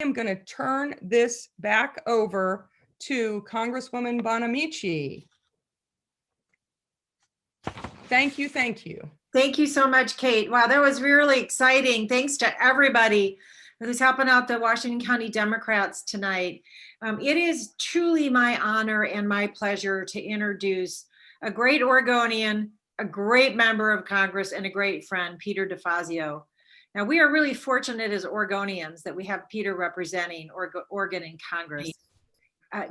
I'm going to turn this back over to Congresswoman Bonamici. Thank you. Thank you. Thank you so much, Kate. Wow, that was really exciting. Thanks to everybody who's helping out the Washington County Democrats tonight. It is truly my honor and my pleasure to introduce a great Oregonian, a great member of Congress, and a great friend, Peter DeFazio. Now, we are really fortunate as Oregonians that we have Peter representing Oregon in Congress.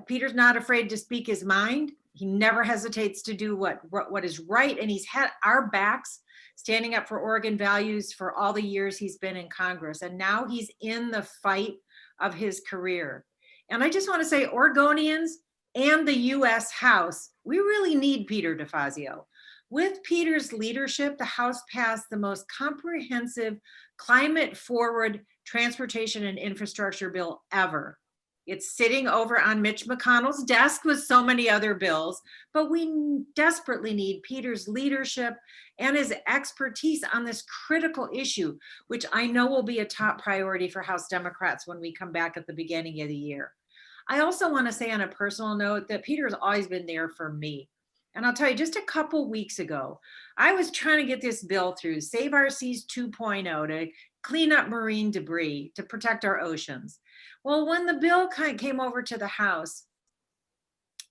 Peter's not afraid to speak his mind. He never hesitates to do what is right, and he's had our backs standing up for Oregon values for all the years he's been in Congress. And now he's in the fight of his career. And I just want to say, Oregonians and the US House, we really need Peter DeFazio. With Peter's leadership, the House passed the most comprehensive climate-forward transportation and infrastructure bill ever. It's sitting over on Mitch McConnell's desk with so many other bills, but we desperately need Peter's leadership and his expertise on this critical issue, which I know will be a top priority for House Democrats when we come back at the beginning of the year. I also want to say on a personal note that Peter has always been there for me. And I'll tell you, just a couple weeks ago, I was trying to get this bill through, Save Our Seas 2.0, to clean up marine debris, to protect our oceans. Well, when the bill came over to the House,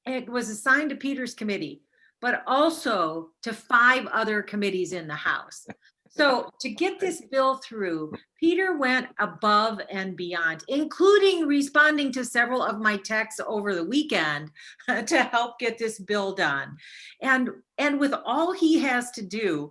it was assigned to Peter's committee, but also to 5 other committees in the House. So to get this bill through, Peter went above and beyond, including responding to several of my texts over the weekend to help get this bill done. And with all he has to do,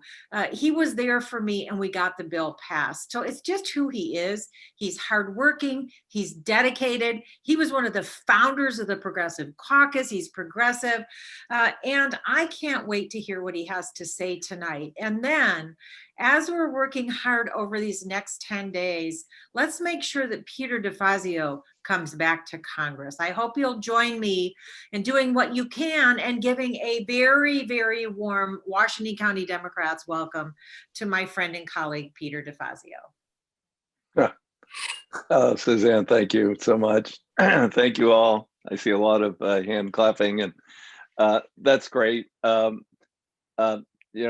he was there for me and we got the bill passed. So it's just who he is. He's hardworking, he's dedicated. He was one of the founders of the Progressive Caucus. He's progressive. And I can't wait to hear what he has to say tonight. And then, as we're working hard over these next 10 days, let's make sure that Peter DeFazio comes back to Congress. I hope you'll join me in doing what you can and giving a very, very warm Washington County Democrats welcome to my friend and colleague, Peter DeFazio. Suzanne, thank you so much. Thank you all. I see a lot of hand clapping, and that's great.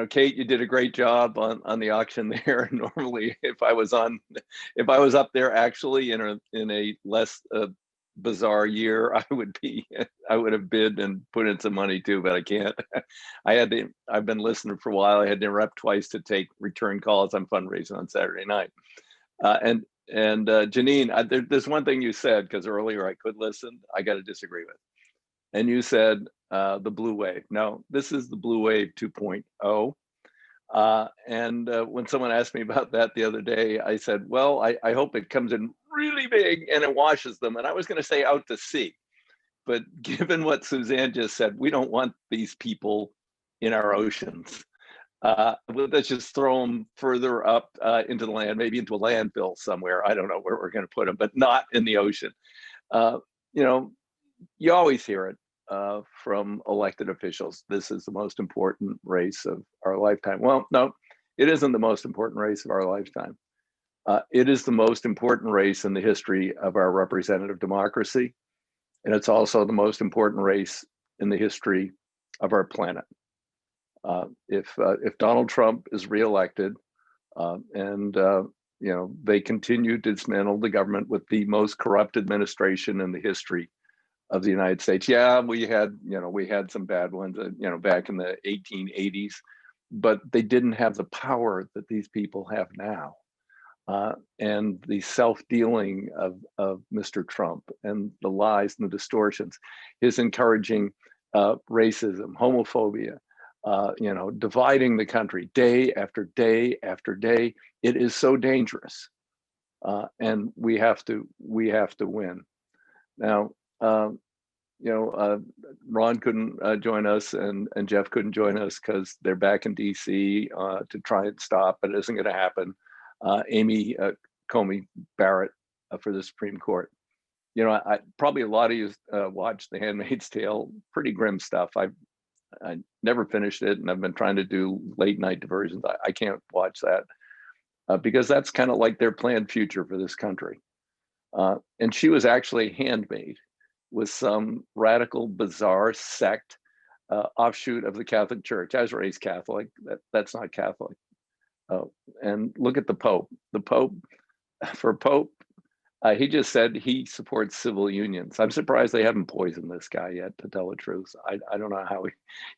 Kate, you did a great job on the auction there. Normally, if I was up there actually in a less bizarre year, I would have bid and put in some money too, but I can't. I've been listening for a while. I had to interrupt twice to take return calls on fundraising on Saturday night. And Janine, there's one thing you said, because earlier I could listen, I got to disagree with. And you said the blue wave. No, this is the blue wave 2.0. And when someone asked me about that the other day, I said, well, I hope it comes in really big and it washes them. And I was going to say out to sea. But given what Suzanne just said, we don't want these people in our oceans. Let's just throw them further up into the land, maybe into a landfill somewhere. I don't know where we're going to put them, but not in the ocean. You always hear it from elected officials. This is the most important race of our lifetime. Well, no, it isn't the most important race of our lifetime. It is the most important race in the history of our representative democracy. And it's also the most important race in the history of our planet. If Donald Trump is reelected and they continue to dismantle the government with the most corrupt administration in the history of the United States. Yeah, we had some bad ones, back in the 1880s, but they didn't have the power that these people have now. And the self-dealing of Mr. Trump and the lies and the distortions, his encouraging racism, homophobia, dividing the country day after day after day. It is so dangerous, and we have to win. Now, Ron couldn't join us, and Jeff couldn't join us because they're back in DC to try and stop, but it isn't going to happen. Amy Comey Barrett for the Supreme Court. I probably a lot of you watched The Handmaid's Tale. Pretty grim stuff. I never finished it, and I've been trying to do late night diversions. I can't watch that because that's kind of like their planned future for this country. And she was actually handmade with some radical, bizarre sect offshoot of the Catholic Church. I was raised Catholic. That's not Catholic. And look at the Pope. The Pope, for Pope, he just said he supports civil unions. I'm surprised they haven't poisoned this guy yet, to tell the truth. I don't know how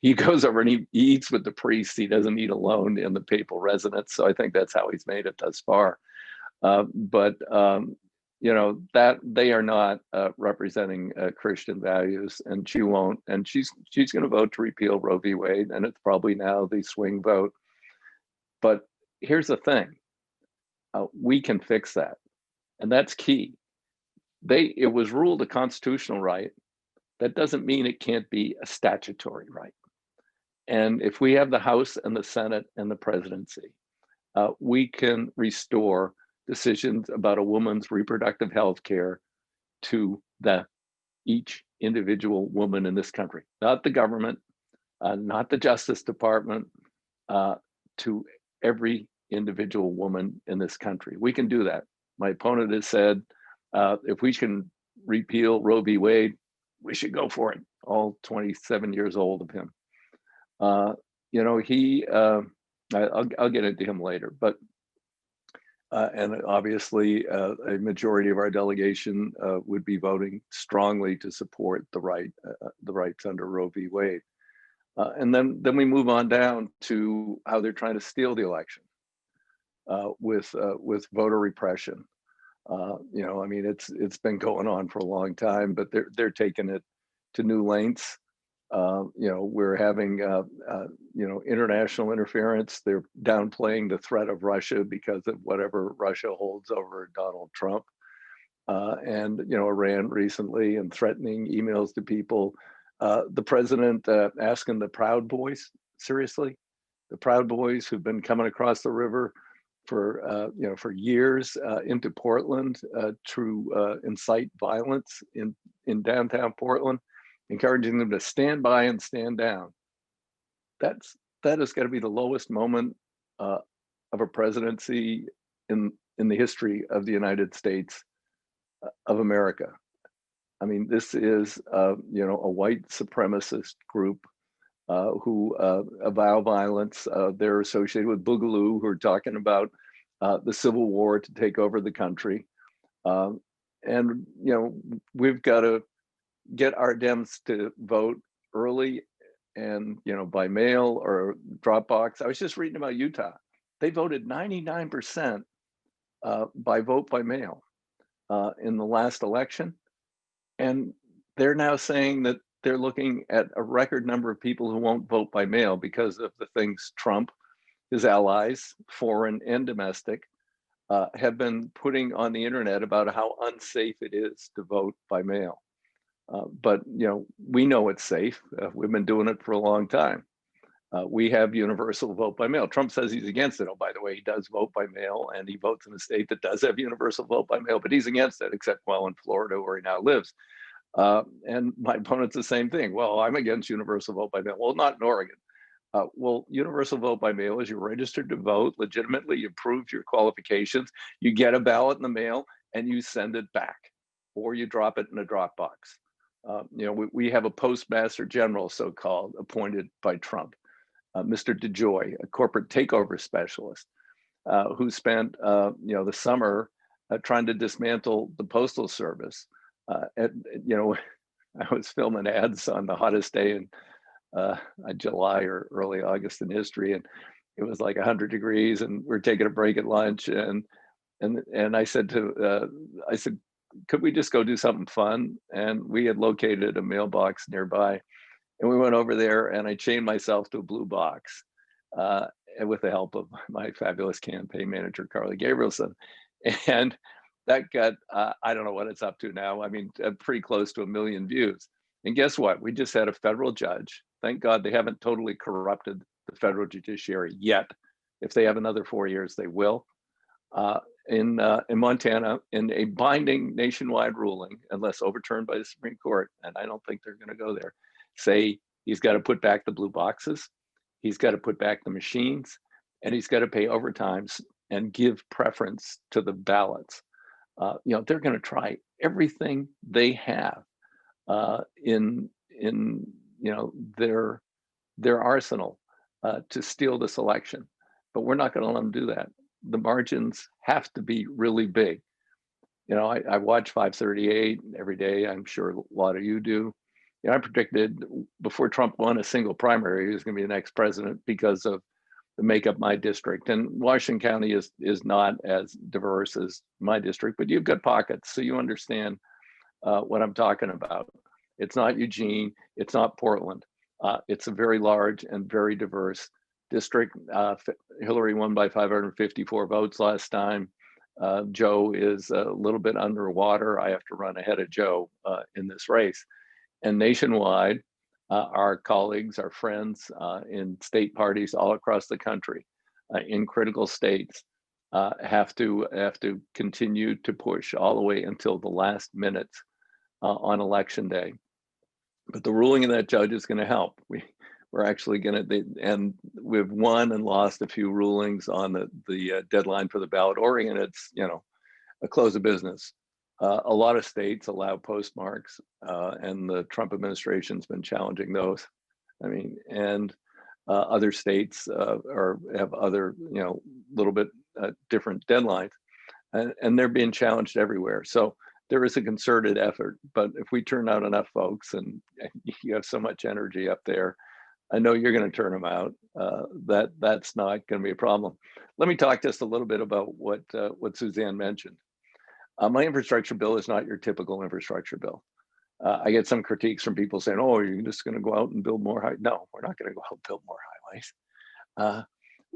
he goes over and he eats with the priests. He doesn't eat alone in the papal residence. So I think that's how he's made it thus far. But you know, that they are not representing Christian values, and she won't. And she's going to vote to repeal Roe v. Wade, and it's probably now the swing vote. But here's the thing: we can fix that, and that's key. It was ruled a constitutional right. That doesn't mean it can't be a statutory right. And if we have the House and the Senate and the presidency, we can restore decisions about a woman's reproductive health care to each individual woman in this country, not the government, not the Justice Department, to every individual woman in this country. We can do that. My opponent has said, if we can repeal Roe v. Wade, we should go for it. All 27 years old of him. You know, I'll get into him later, but and obviously a majority of our delegation would be voting strongly to support the rights under Roe v. Wade. And then we move on down to how they're trying to steal the election with voter repression. You know, I mean, it's been going on for a long time, but they're taking it to new lengths. You know, we're having you know, international interference. They're downplaying the threat of Russia because of whatever Russia holds over Donald Trump, and you know, Iran recently, and threatening emails to people. The president asking the Proud Boys, seriously, the Proud Boys who've been coming across the river for you know, for years into Portland to incite violence in downtown Portland, encouraging them to stand by and stand down. That is going to be the lowest moment of a presidency in the history of the United States of America. I mean, this is you know, a white supremacist group who avow violence. They're associated with Boogaloo, who are talking about the Civil War to take over the country. And you know, we've got to get our Dems to vote early, and you know, by mail or drop box. I was just reading about Utah. They voted 99% by vote by mail in the last election, and they're now saying that they're looking at a record number of people who won't vote by mail because of the things Trump, his allies, foreign and domestic, have been putting on the internet about how unsafe it is to vote by mail. But you know, we know it's safe. We've been doing it for a long time. We have universal vote by mail. Trump says he's against it. Oh, by the way, he does vote by mail, and he votes in a state that does have universal vote by mail, but he's against it, except well in Florida, where he now lives. And my opponent's the same thing. Well, I'm against universal vote by mail. Well, not in Oregon. Well, universal vote by mail is you're registered to vote legitimately, you prove your qualifications, you get a ballot in the mail, and you send it back, or you drop it in a drop box. You know, we have a postmaster general, so-called, appointed by Trump, Mr. DeJoy, a corporate takeover specialist, who spent you know, the summer trying to dismantle the postal service. And you know, I was filming ads on the hottest day in July or early August in history, and it was like 100 degrees, and we're taking a break at lunch, and I said, could we just go do something fun? And we had located a mailbox nearby, and we went over there, and I chained myself to a blue box, and with the help of my fabulous campaign manager, Carly Gabrielson. And that got, I don't know what it's up to now. I mean, pretty close to 1 million views. And guess what? We just had a federal judge. Thank God they haven't totally corrupted the federal judiciary yet. If they have another 4 years, they will. In Montana, in a binding nationwide ruling, unless overturned by the Supreme Court, and I don't think they're going to go there, say he's got to put back the blue boxes, he's got to put back the machines, and he's got to pay overtimes and give preference to the ballots. they're going to try everything they have in their arsenal to steal this election. But we're not going to let them do that. The margins have to be really big. I watch 538 every day. I'm sure a lot of you do. I predicted before Trump won a single primary, he was going to be the next president because of the makeup of my district. And Washington County is not as diverse as my district, but you've got pockets, so you understand what I'm talking about. It's not Eugene, it's not Portland. It's a very large and very diverse district. Hillary won by 554 votes last time. Joe is a little bit underwater. I have to run ahead of Joe in this race. And nationwide, our colleagues, our friends in state parties all across the country, in critical states, have to continue to push all the way until the last minutes on election day. But the ruling of that judge is going to help. We're actually going to, and we've won and lost a few rulings on the deadline for the ballot. Oregon, it's a close of business. A lot of states allow postmarks, and the Trump administration's been challenging those. I mean, and other states have other, little bit different deadlines, and they're being challenged everywhere. So there is a concerted effort. But if we turn out enough folks, and you have so much energy up there, I know you're going to turn them out. That's not going to be a problem. Let me talk just a little bit about what Suzanne mentioned. My infrastructure bill is not your typical infrastructure bill. I get some critiques from people saying, "Oh, you're just going to go out and build more highways." No, we're not going to go out and build more highways.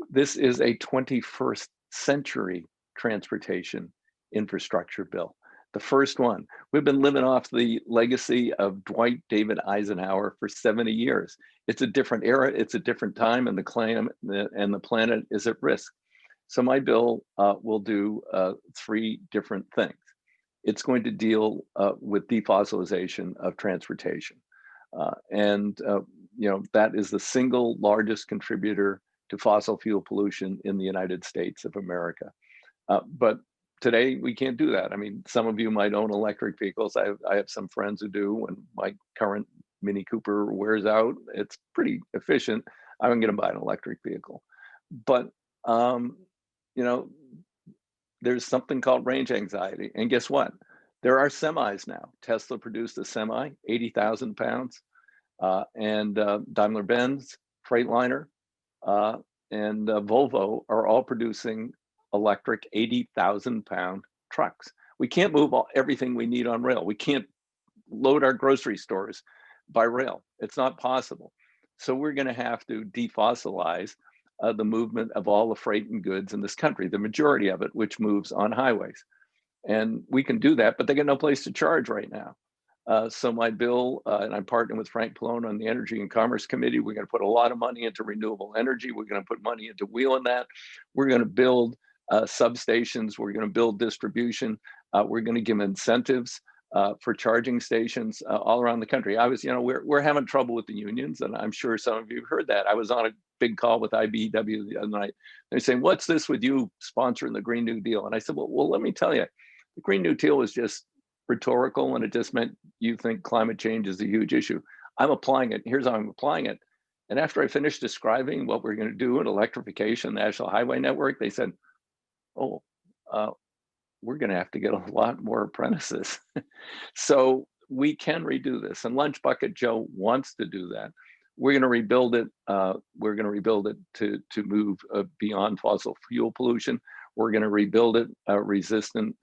This is a 21st century transportation infrastructure bill. The first one. We've been living off the legacy of Dwight David Eisenhower for 70 years. It's a different era, it's a different time, and the climate and the planet is at risk. So my bill will do 3 different things. It's going to deal with defossilization of transportation. That is the single largest contributor to fossil fuel pollution in the United States of America. But today, we can't do that. I mean, some of you might own electric vehicles. I have some friends who do. When my current Mini Cooper wears out, it's pretty efficient. I'm going to buy an electric vehicle. But, there's something called range anxiety. And guess what? There are semis now. Tesla produced a semi, 80,000 pounds. And Daimler-Benz, Freightliner, and Volvo are all producing electric 80,000 pound trucks. We can't move everything we need on rail. We can't load our grocery stores by rail. It's not possible. So we're going to have to defossilize the movement of all the freight and goods in this country, the majority of it, which moves on highways. And we can do that, but they got no place to charge right now. So my bill, and I'm partnering with Frank Pallone on the Energy and Commerce Committee, we're going to put a lot of money into renewable energy. We're going to put money into wheeling that. We're going to build substations. We're going to build distribution. We're going to give incentives for charging stations all around the country. We're having trouble with the unions, and I'm sure some of you have heard that. I was on a big call with IBEW the other night. They're saying, "What's this with you sponsoring the Green New Deal?" And I said, well, let me tell you, the Green New Deal was just rhetorical, and it just meant you think climate change is a huge issue. I'm applying it. Here's how I'm applying it. And after I finished describing what we're going to do in electrification, National Highway Network, they said, "Oh, we're going to have to get a lot more apprentices." So we can redo this. And Lunch Bucket Joe wants to do that. We're going to rebuild it. We're going to rebuild it to move beyond fossil fuel pollution. We're going to rebuild it resistant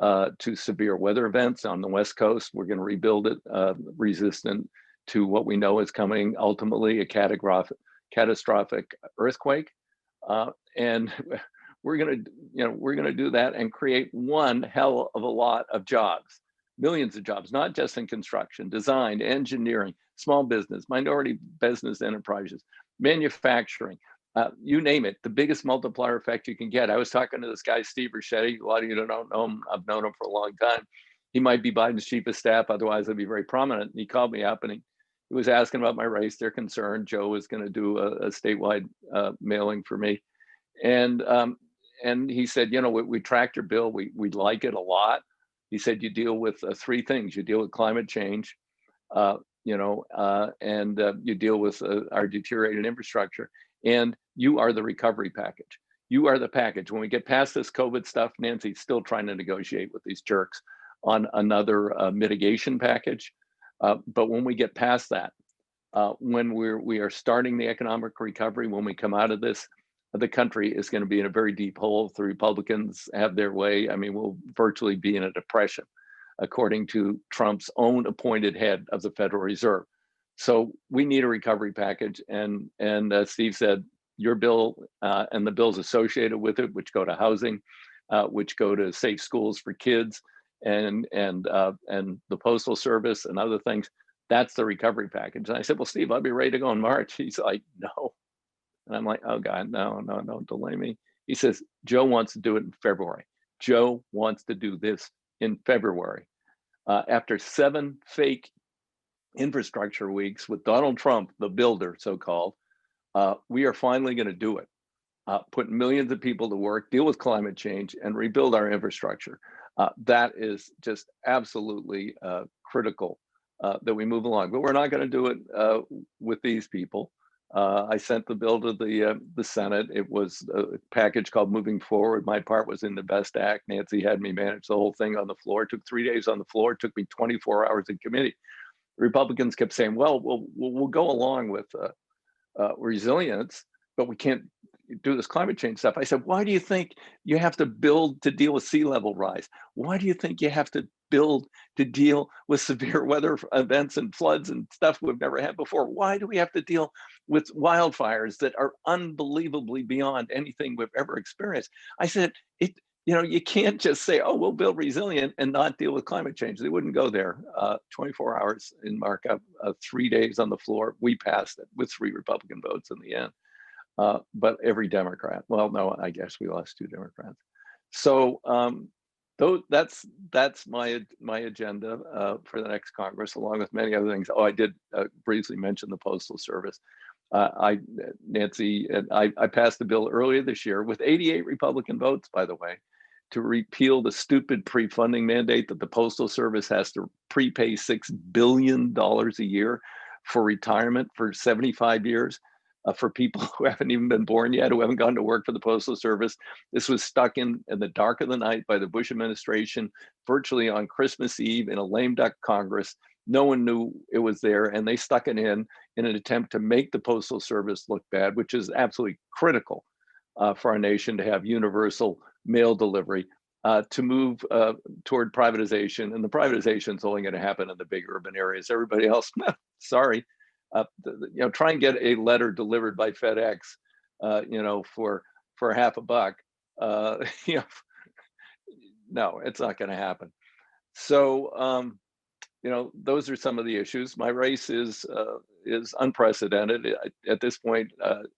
to severe weather events on the West Coast. We're going to rebuild it resistant to what we know is coming, ultimately a catastrophic earthquake. And we're going to do that and create one hell of a lot of jobs, millions of jobs, not just in construction, design, engineering, small business, minority business enterprises, manufacturing, you name it, the biggest multiplier effect you can get. I was talking to this guy, Steve Ricchetti. A lot of you don't know him. I've known him for a long time. He might be Biden's chief of staff, otherwise he'd be very prominent. And he called me up and he was asking about my race. They're concerned. Joe is going to do a statewide mailing for me. And he said, we tracked your bill. We like it a lot. He said you deal with three things. You deal with climate change, and you deal with our deteriorated infrastructure, and you are the recovery package. You are the package. When we get past this COVID stuff, Nancy's still trying to negotiate with these jerks on another mitigation package. But when we get past that, when we are starting the economic recovery, when we come out of this, the country is going to be in a very deep hole if the Republicans have their way. I mean, we'll virtually be in a depression, according to Trump's own appointed head of the Federal Reserve. So we need a recovery package. And Steve said, your bill and the bills associated with it, which go to housing, which go to safe schools for kids, and the Postal Service and other things, that's the recovery package. And I said, well, Steve, I'll be ready to go in March. He's like, no. And I'm like, oh God, no, don't delay me. He says, Joe wants to do it in February. Joe wants to do this in February. After 7 fake infrastructure weeks with Donald Trump, the builder, so-called, we are finally going to do it. Put millions of people to work, deal with climate change, and rebuild our infrastructure. That is just absolutely critical that we move along. But we're not going to do it with these people. I sent the bill to the Senate. It was a package called Moving Forward. My part was in the Best Act. Nancy had me manage the whole thing on the floor. It took 3 days on the floor. It took me 24 hours in committee. The Republicans kept saying, well, we'll go along with resilience, but we can't do this climate change stuff. I said, why do you think you have to build to deal with sea level rise? Why do you think you have to build to deal with severe weather events and floods and stuff we've never had before? Why do we have to deal with wildfires that are unbelievably beyond anything we've ever experienced? I said, you can't just say, oh, we'll build resilient and not deal with climate change. They wouldn't go there. 24 hours in markup, 3 days on the floor. We passed it with 3 Republican votes in the end. But every Democrat, well, no, I guess we lost 2 Democrats. So that's my agenda for the next Congress, along with many other things. Oh, I did briefly mention the Postal Service. Nancy and I passed the bill earlier this year with 88 Republican votes, by the way, to repeal the stupid pre-funding mandate that the Postal Service has to prepay $6 billion a year for retirement for 75 years. For people who haven't even been born yet, who haven't gone to work for the Postal Service. This was stuck in the dark of the night by the Bush administration, virtually on Christmas Eve in a lame duck Congress. No one knew it was there, and they stuck it in an attempt to make the Postal Service look bad, which is absolutely critical for our nation to have universal mail delivery, to move toward privatization. And the privatization is only going to happen in the big urban areas. Everybody else, sorry. Try and get a letter delivered by FedEx, for $50. No, it's not going to happen. So, those are some of the issues. My race is unprecedented. At this point,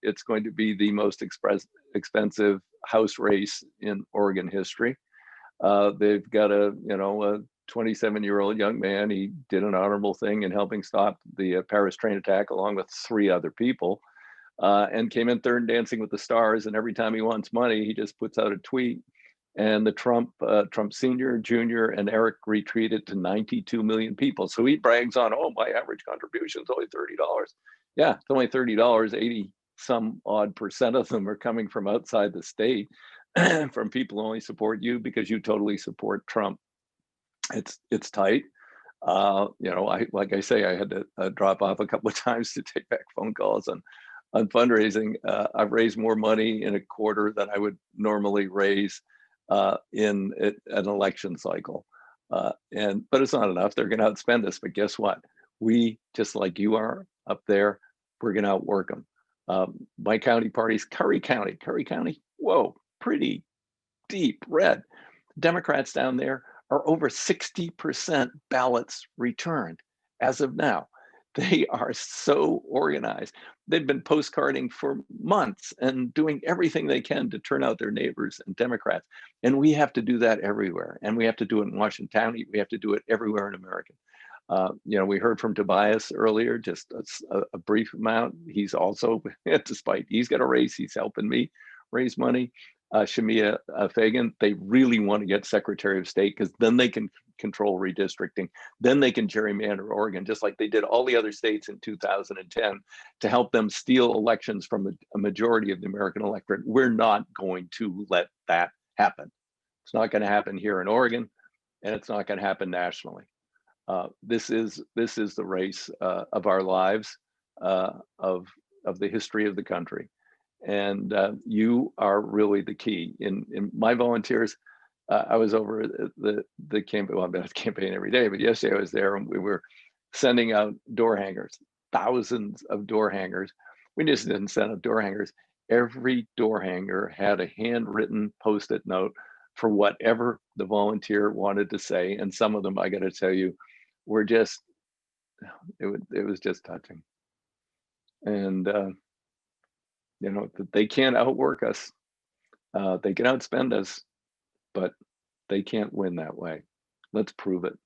it's going to be the most expensive House race in Oregon history. They've got a 27-year-old young man. He did an honorable thing in helping stop the Paris train attack along with 3 other people, and came in third Dancing with the Stars. And every time he wants money, he just puts out a tweet. And the Trump Senior, Junior, and Eric retweeted to 92 million people. So he brags on, oh, my average contribution is only $30. Yeah, it's only $30. 80 some odd % of them are coming from outside the state, from people who only support you because you totally support Trump. It's tight. Like I say, I had to drop off a couple of times to take back phone calls on fundraising. I've raised more money in a quarter than I would normally raise in an election cycle. But it's not enough. They're going to outspend us. But guess what? We, just like you are up there, we're going to outwork them. My county parties, Curry County, whoa, pretty deep red. Democrats down there are over 60% ballots returned as of now. They are so organized. They've been postcarding for months and doing everything they can to turn out their neighbors and Democrats. And we have to do that everywhere. And we have to do it in Washington County. We have to do it everywhere in America. We heard from Tobias earlier, just a brief amount. He's also, despite he's got a race, he's helping me raise money. Shamia Fagan. They really want to get Secretary of State because then they can control redistricting. Then they can gerrymander Oregon, just like they did all the other states in 2010 to help them steal elections from a majority of the American electorate. We're not going to let that happen. It's not going to happen here in Oregon, and it's not going to happen nationally. This is the race of our lives, of the history of the country. And you are really the key. In my volunteers, I was over at the campaign. Well, I've been at the campaign every day, but yesterday I was there and we were sending out door hangers, thousands of door hangers. We just didn't send out door hangers. Every door hanger had a handwritten Post-it note for whatever the volunteer wanted to say. And some of them, I got to tell you, were just, it was just touching. And, you know, they can't outwork us. They can outspend us, but they can't win that way. Let's prove it.